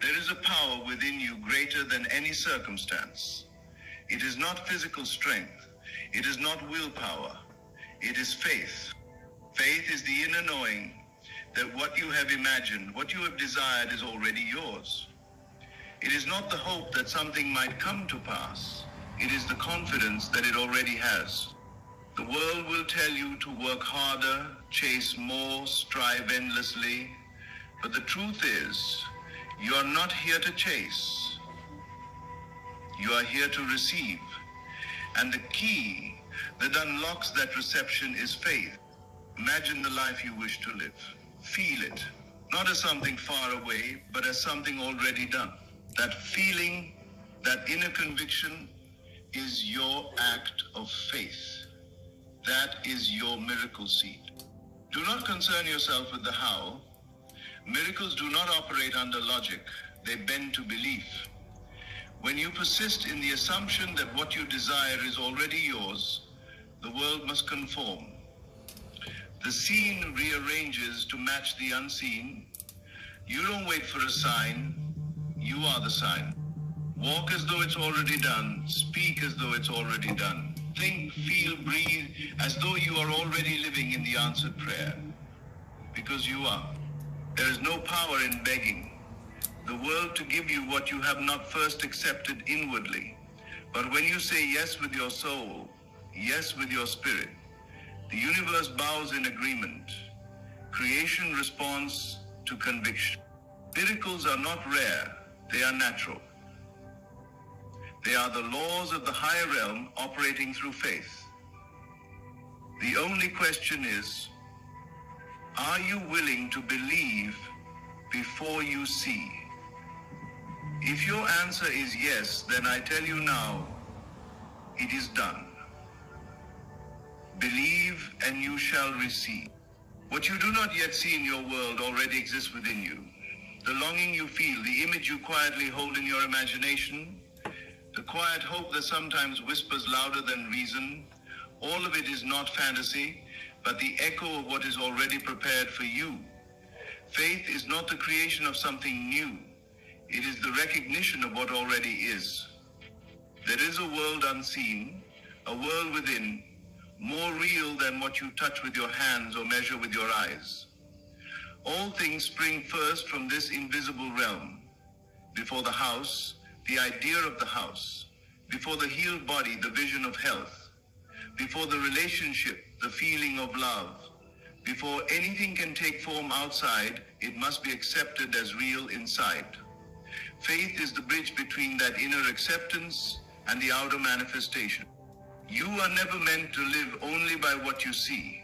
There is a power within you greater than any circumstance. It is not physical strength. It is not willpower. It is faith. Faith is the inner knowing that what you have imagined, what you have desired is already yours. It is not the hope that something might come to pass. It is the confidence that it already has. The world will tell you to work harder, chase more, strive endlessly. But the truth is, you are not here to chase. You are here to receive. And the key that unlocks that reception is faith. Imagine the life you wish to live. Feel it, not as something far away, but as something already done. That feeling, that inner conviction is your act of faith. That is your miracle seed. Do not concern yourself with the how. Miracles do not operate under logic. They bend to belief. When you persist in the assumption that what you desire is already yours, the world must conform. The seen rearranges to match the unseen. You don't wait for a sign. You are the sign. Walk as though it's already done. Speak as though it's already done. Think, feel, breathe as though you are already living in the answered prayer. Because you are. There is no power in begging the world to give you what you have not first accepted inwardly. But when you say yes with your soul, yes with your spirit, the universe bows in agreement. Creation responds to conviction. Miracles are not rare, they are natural. They are the laws of the higher realm operating through faith. The only question is, are you willing to believe before you see? If your answer is yes, then I tell you now, it is done. Believe and you shall receive. What you do not yet see in your world already exists within you. The longing you feel, the image you quietly hold in your imagination, the quiet hope that sometimes whispers louder than reason, all of it is not fantasy, but the echo of what is already prepared for you. Faith is not the creation of something new. It is the recognition of what already is. There is a world unseen, a world within, more real than what you touch with your hands or measure with your eyes. All things spring first from this invisible realm. Before the house, the idea of the house. Before the healed body, the vision of health. Before the relationship, the feeling of love. Before anything can take form outside, it must be accepted as real inside. Faith is the bridge between that inner acceptance and the outer manifestation. You are never meant to live only by what you see.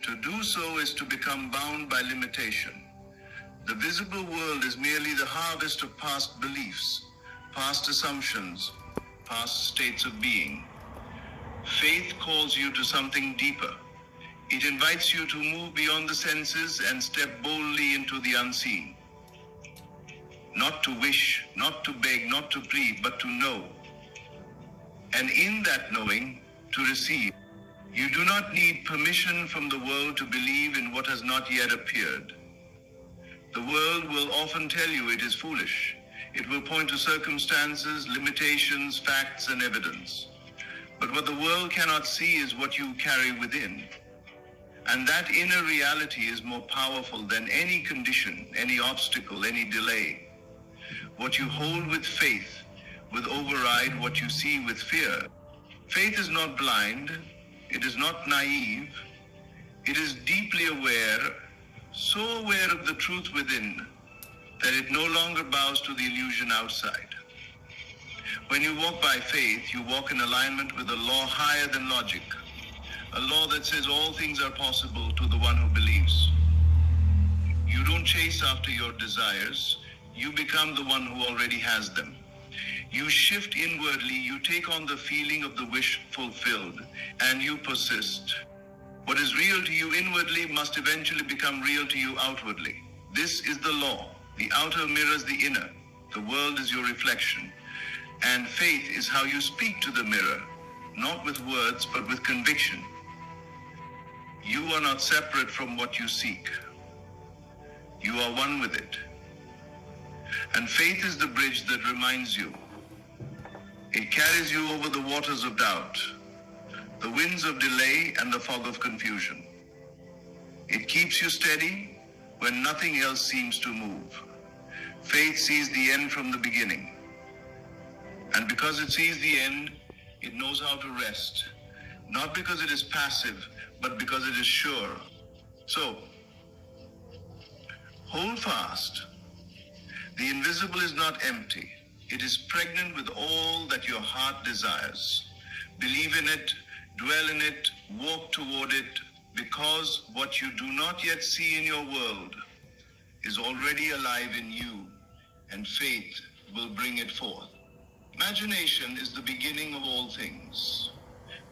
To do so is to become bound by limitation. The visible world is merely the harvest of past beliefs, past assumptions, past states of being. Faith calls you to something deeper. It invites you to move beyond the senses and step boldly into the unseen. Not to wish, not to beg, not to plead, but to know. And in that knowing, to receive. You do not need permission from the world to believe in what has not yet appeared. The world will often tell you it is foolish. It will point to circumstances, limitations, facts, and evidence. But what the world cannot see is what you carry within. And that inner reality is more powerful than any condition, any obstacle, any delay. What you hold with faith will override what you see with fear. Faith is not blind. It is not naive. It is deeply aware, so aware of the truth within that it no longer bows to the illusion outside. When you walk by faith, you walk in alignment with a law higher than logic, a law that says all things are possible to the one who believes. You don't chase after your desires. You become the one who already has them. You shift inwardly, you take on the feeling of the wish fulfilled, and you persist. What is real to you inwardly must eventually become real to you outwardly. This is the law. The outer mirrors the inner. The world is your reflection. And faith is how you speak to the mirror, not with words, but with conviction. You are not separate from what you seek. You are one with it. And faith is the bridge that reminds you. It carries you over the waters of doubt, the winds of delay and the fog of confusion. It keeps you steady when nothing else seems to move. Faith sees the end from the beginning. And because it sees the end, it knows how to rest. Not because it is passive, but because it is sure. So, hold fast. The invisible is not empty. It is pregnant with all that your heart desires. Believe in it, dwell in it, walk toward it, because what you do not yet see in your world is already alive in you, and faith will bring it forth. Imagination is the beginning of all things.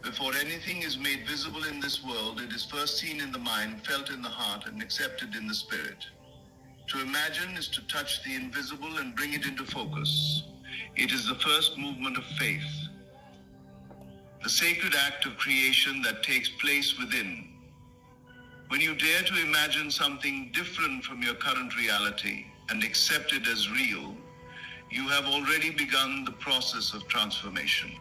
Before anything is made visible in this world, it is first seen in the mind, felt in the heart, and accepted in the spirit. To imagine is to touch the invisible and bring it into focus. It is the first movement of faith, the sacred act of creation that takes place within. When you dare to imagine something different from your current reality and accept it as real, you have already begun the process of transformation.